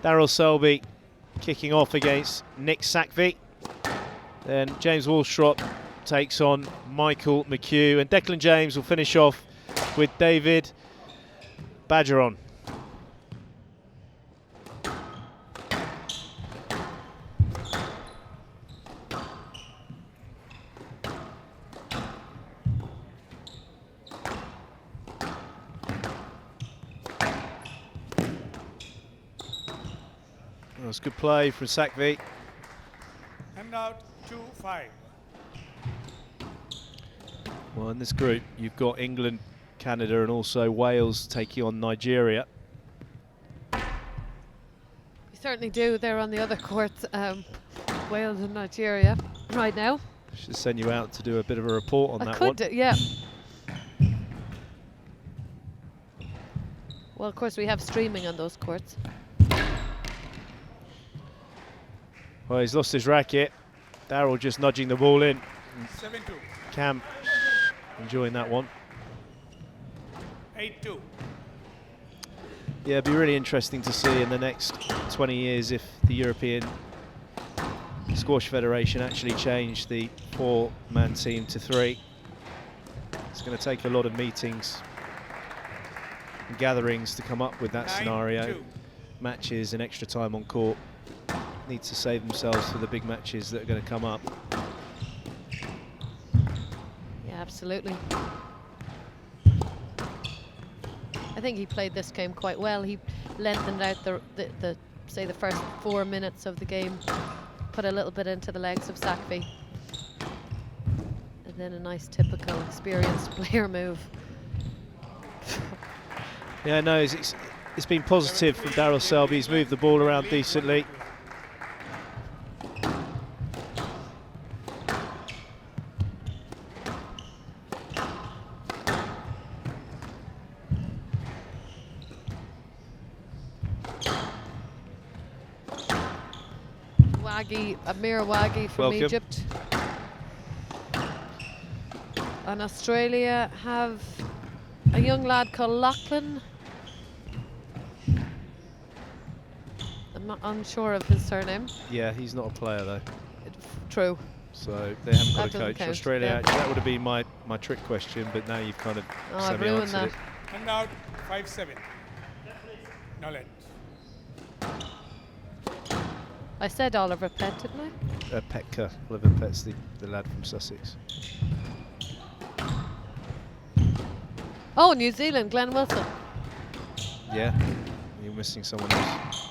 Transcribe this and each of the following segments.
Daryl Selby kicking off against Nick Sackvey. Then James Walstrop takes on Michael McHugh, and Declan James will finish off with David Badgeron. That was good play from Sackvey. And out 2-5. Well, in this group, you've got England, Canada, and also Wales taking on Nigeria. You certainly do. They're on the other courts, Wales and Nigeria, right now. Should send you out to do a bit of a report on that one. I could do, yeah. Well, of course, we have streaming on those courts. Well, he's lost his racket. Daryl just nudging the ball in. 7-2. Cam enjoying that one. 8-2. Yeah, it'd be really interesting to see in the next 20 years if the European Squash Federation actually changed the 4-man team to 3. It's going to take a lot of meetings and gatherings to come up with that scenario. Matches and extra time on court need to save themselves for the big matches that are going to come up. Yeah, absolutely. I think he played this game quite well. He lengthened out the say the first 4 minutes of the game, put a little bit into the legs of Sackvey, and then a nice typical experienced player move. Yeah, no, it's been positive from Daryl Selby. He's moved the ball around decently. Amir Waghi from Welcome. Egypt. And Australia have a young lad called Lachlan. I'm not unsure of his surname. Yeah, he's not a player though. True. So they haven't got That a doesn't coach. count, Australia, yeah. actually, that would have been my trick question, but now you've kind of I've ruined semi-answered that. it. And out 5-7. Knowledge. I said Oliver Pett, didn't I? Petka, Oliver Pett's the lad from Sussex. Oh, New Zealand, Glenn Wilson. Yeah, you're missing someone else.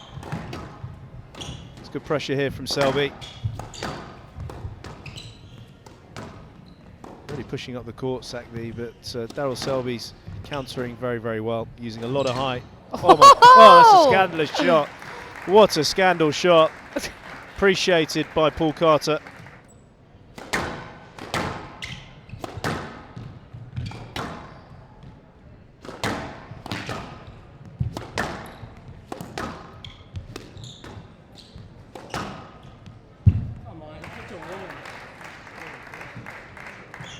It's good pressure here from Selby. Really pushing up the court, Sackvey, but Daryl Selby's countering very, very well, using a lot of height. Oh, that's a scandalous shot. What a scandal shot. Appreciated by Paul Carter.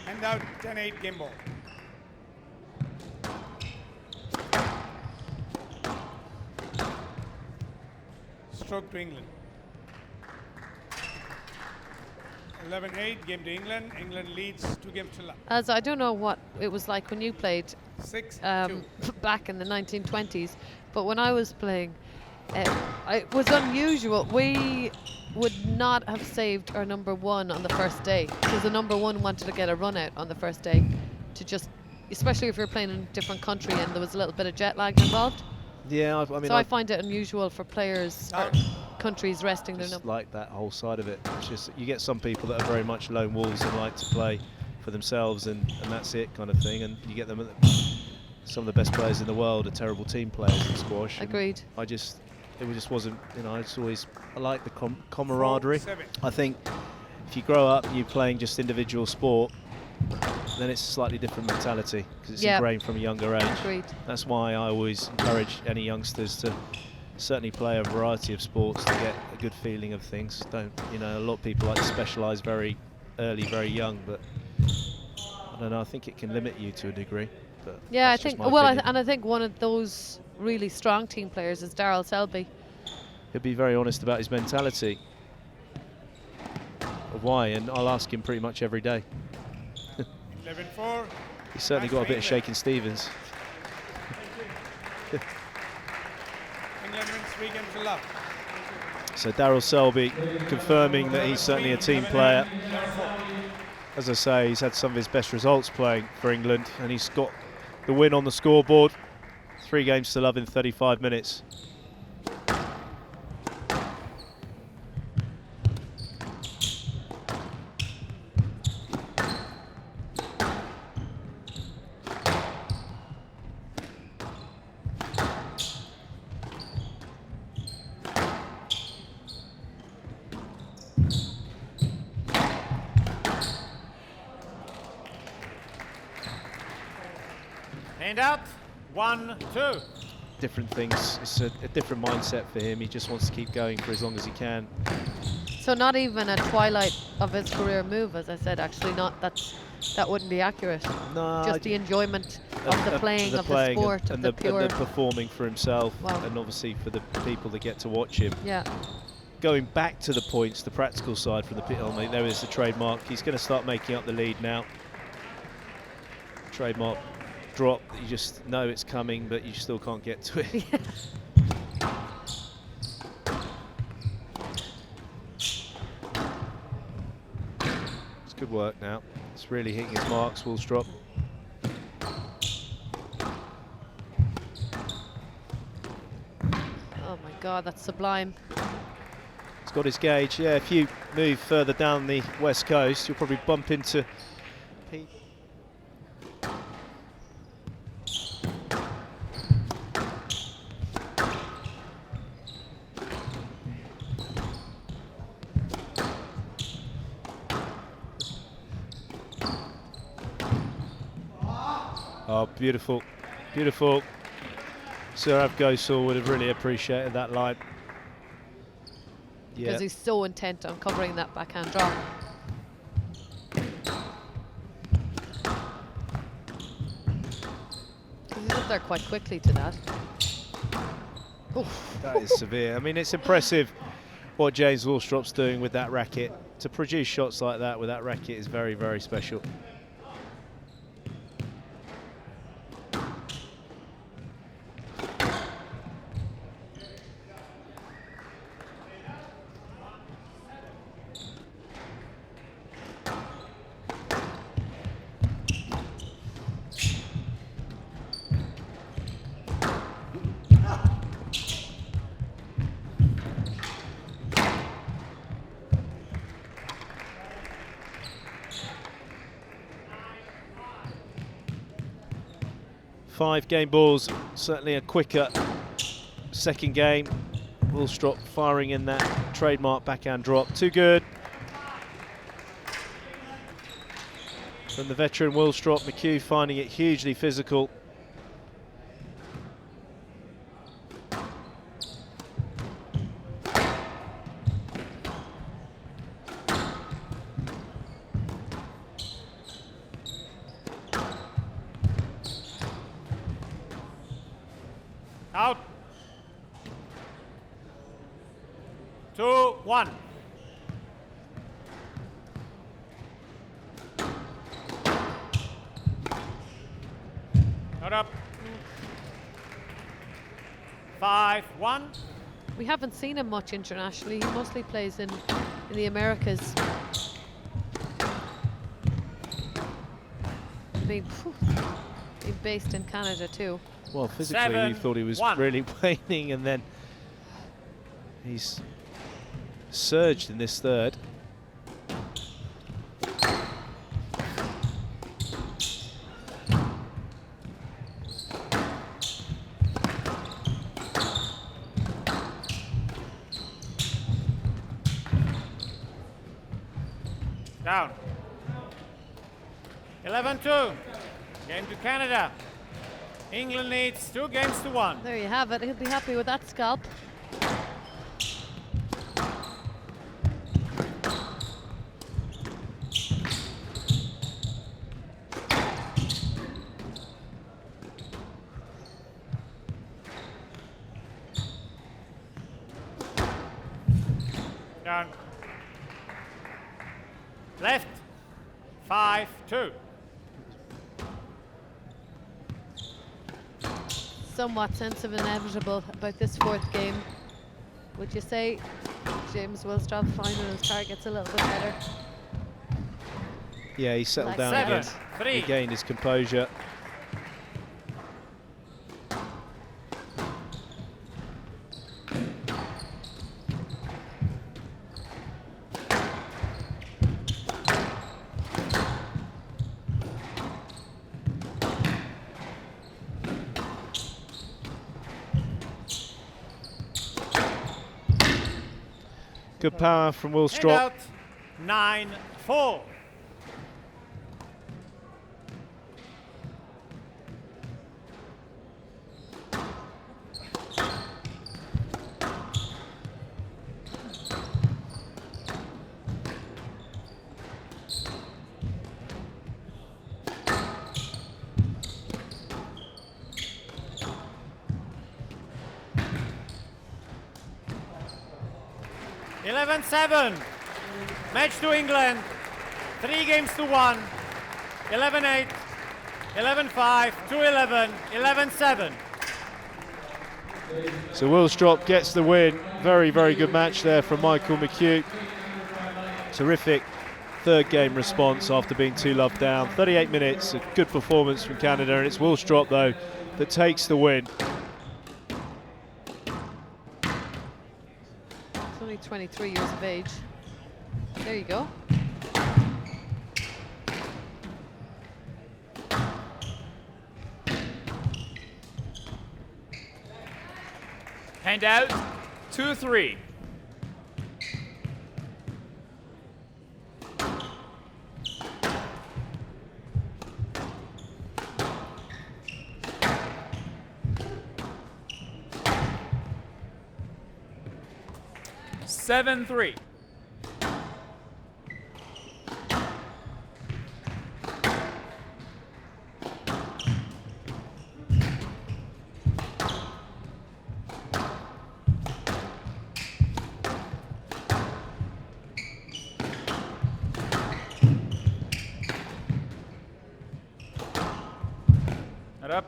And out 10-8 game ball. Stroke to England. 11-8 game to England. England leads 2 games to none. As I don't know what it was like when you played 6-2. back in the 1920s, but when I was playing, it was unusual. We would not have saved our number 1 on the first day, because the number 1 wanted to get a run out on the first day, to just, especially if you're playing in a different country and there was a little bit of jet lag involved. Yeah, I mean, So I find it unusual for players or countries resting their just number. like that whole side of it. It's just you get some people that are very much lone wolves and like to play for themselves and that's it kind of thing, and you get them some of the best players in the world are terrible team players in squash. Agreed. It just wasn't, you know, I like the camaraderie. 4-7. I think if you grow up you playing just individual sport, then it's a slightly different mentality because it's ingrained from a younger age. Agreed. That's why I always encourage any youngsters to certainly play a variety of sports to get a good feeling of things. Don't, you know, a lot of people like to specialise very early, very young, but I don't know, I think it can limit you to a degree. But Yeah, I that's just think, my well, opinion. and I think one of those really strong team players is Daryl Selby. he'll be very honest about his mentality of why, and I'll ask him pretty much every day. 11-4. He's certainly got a bit of Shakin' Stevens. England wins 3 games to love. So Daryl Selby confirming that he's certainly a team player. 11-4. As I say, he's had some of his best results playing for England, and he's got the win on the scoreboard. 3 games to love in 35 minutes. Hand out, 1-2. Different things. It's a different mindset for him. He just wants to keep going for as long as he can. So not even a twilight of his career move, as I said. Actually, that wouldn't be accurate. No, Just the enjoyment of the playing, of the sport, of the pure. and the performing for himself, Wow. and obviously for the people that get to watch him. Yeah. Going back to the points, the practical side from the pit helmet, there is the trademark. He's going to start making up the lead now. Trademark drop, you just know it's coming, but you still can't get to it. It's good work now. It's really hitting his marks, Woolstrop. Oh my God, that's sublime. He's got his gauge. Yeah, if you move further down the west coast, you'll probably bump into Pete. Oh, beautiful, beautiful. Saurav Ghosal would have really appreciated that line. Because Yeah, he's so intent on covering that backhand drop. He's up there quite quickly to that. Oof. that is severe. I mean, it's impressive what James Woolstrop's doing with that racket. To produce shots like that with that racket is very, very special. Five game balls, certainly a quicker second game. Woolstrop firing in that trademark backhand drop. Too good. From the veteran Woolstrop, McHugh finding it hugely physical. Out. 2-1. Not up. 5-1. We haven't seen him much internationally. He mostly plays in the Americas. Being based in Canada too. Well, physically we thought he was 7-1. really waning, and then he's surged in this third. Down. 11-2. Game to Canada. England leads 2 games to 1. There you have it. He'll be happy with that scalp. Down. Left. 5-2. Somewhat sense of inevitable about this fourth game. Would you say James Willstrop finding his targets a little bit better? Yeah, he settled Like down seven. again. 3. He gained his composure. Good power from Willstrop. Out. 9-4. (11-7). Match to England. 3 games to 1. 11-8. 11-5. 2-11. 11-7. So Willstrop gets the win. Very, very good match there from Michael McHugh. Terrific third game response after being 2-love down. 38 minutes, a good performance from Canada, and it's Willstrop though that takes the win. He's only 23 years of age. There you go. Hand out, 2-3. Seven, 3. Not up.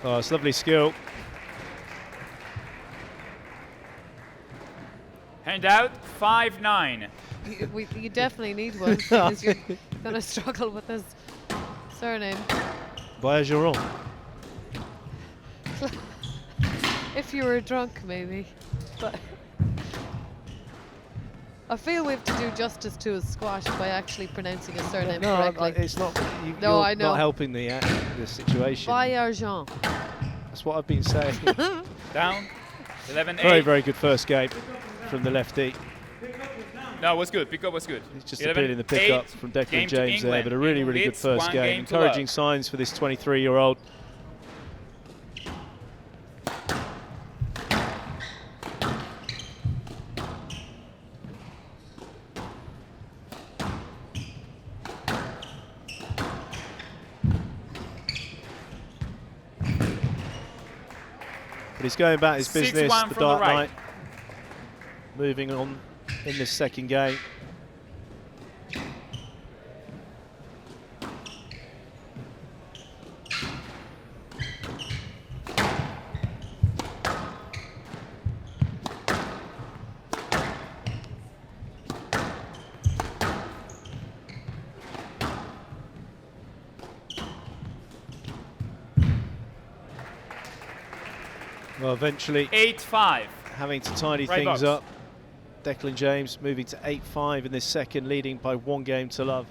Oh, it's lovely skill. Hand out, 5-9. You definitely need one because you're going to struggle with this surname. Bayageron. If you were drunk, maybe. But I feel we have to do justice to his squash by actually pronouncing his surname No, correctly. it's not. No, you're I know. not helping the situation. Baillargeon. That's what I've been saying. Down, 11-8. Very, very good first game from the lefty. No, it was good. Pickup was good. It's just appealing the pickup from Declan Game to James there, England. but a really, England really good leads first 1 game. to Encouraging love. signs for this 23-year-old. But he's going about his business, 6-1 the from the Dark right. Knight. Moving on in this second game. Well, eventually 8-5. having to tidy Right things box. up. Declan James moving to 8-5 in this second, leading by 1 game to love.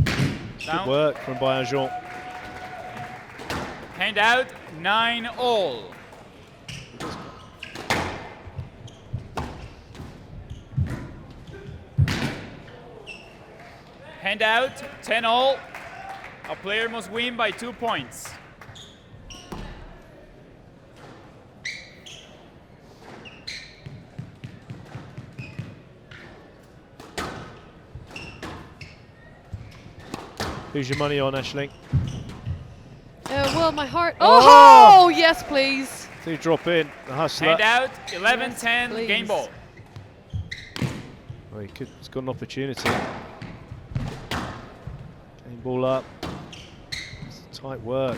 Good Down. work from Baillargeon. Hand out, 9-all. Hand out, 10 all. A player must win by 2 points. Who's your money on, Aisling? Well, my heart. Oh! Oh, yes, please. Do drop in, the hustler. Hand out, 11-10, Yes, game please. ball. Oh, he's got an opportunity. Game ball up. It's tight work.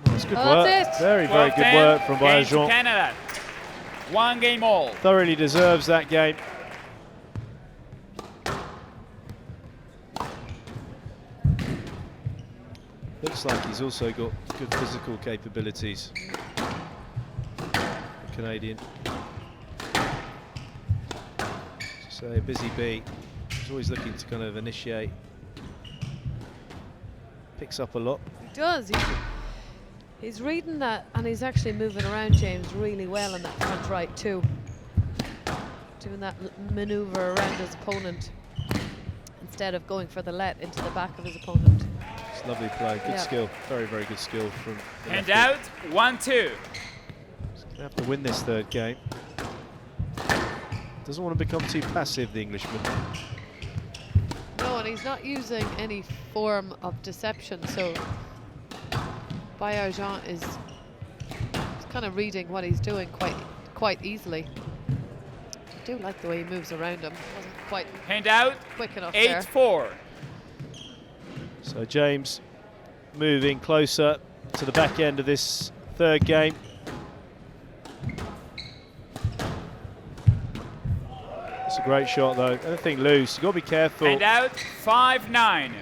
Oh, it's good Oh, work. that's it. Very, very good 12-10, work from game to Baillargeon. Canada. 1 game all. Thoroughly deserves that game. Looks like he's also got good physical capabilities. The Canadian. So a busy bee. He's always looking to kind of initiate. Picks up a lot. He does. He's reading that, and he's actually moving around James really well in that front right too. Doing that maneuver around his opponent instead of going for the let into the back of his opponent. It's lovely play. Good Yeah. skill. Very, very good skill from the Hand lefty. out, 1-2. He's going to have to win this third game. Doesn't want to become too passive, the Englishman. No, and he's not using any form of deception, so Baillargeon is kind of reading what he's doing quite easily. I do like the way he moves around him. Wasn't quite Hand out, quick enough there. 8-4. So James moving closer to the back end of this third game. It's a great shot though. Anything loose, you've got to be careful. Hand out, 5-9.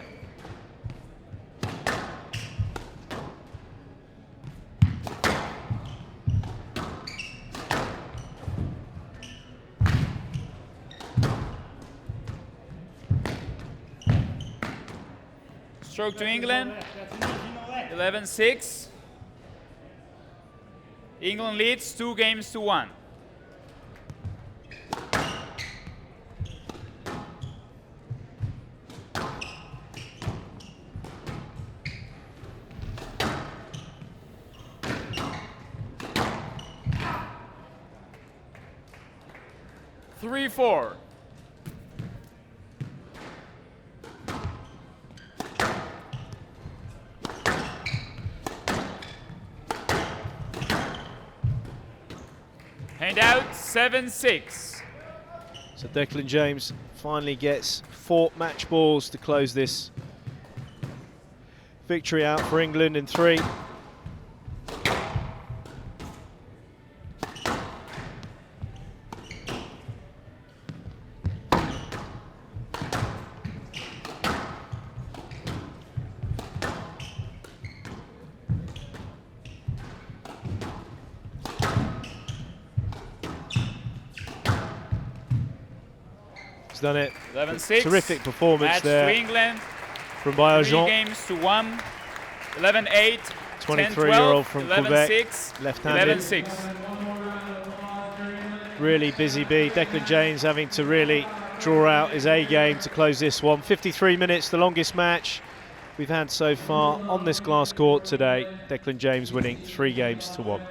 Stroke to England, 11-6. England leads 2 games to 1. Three, 4. Hand out, 7-6. So Declan James finally gets 4 match balls to close this victory out for England in 3. He's done it. 11-6. Terrific performance Match there to England. from 3 Baillargeon. games to 1. 11-8. 23-year-old from 11-6, Quebec, left-handed. 11-6. Really busy bee. Declan James having to really draw out his A game to close this one. 53 minutes, the longest match we've had so far on this glass court today. Declan James winning 3 games to 1.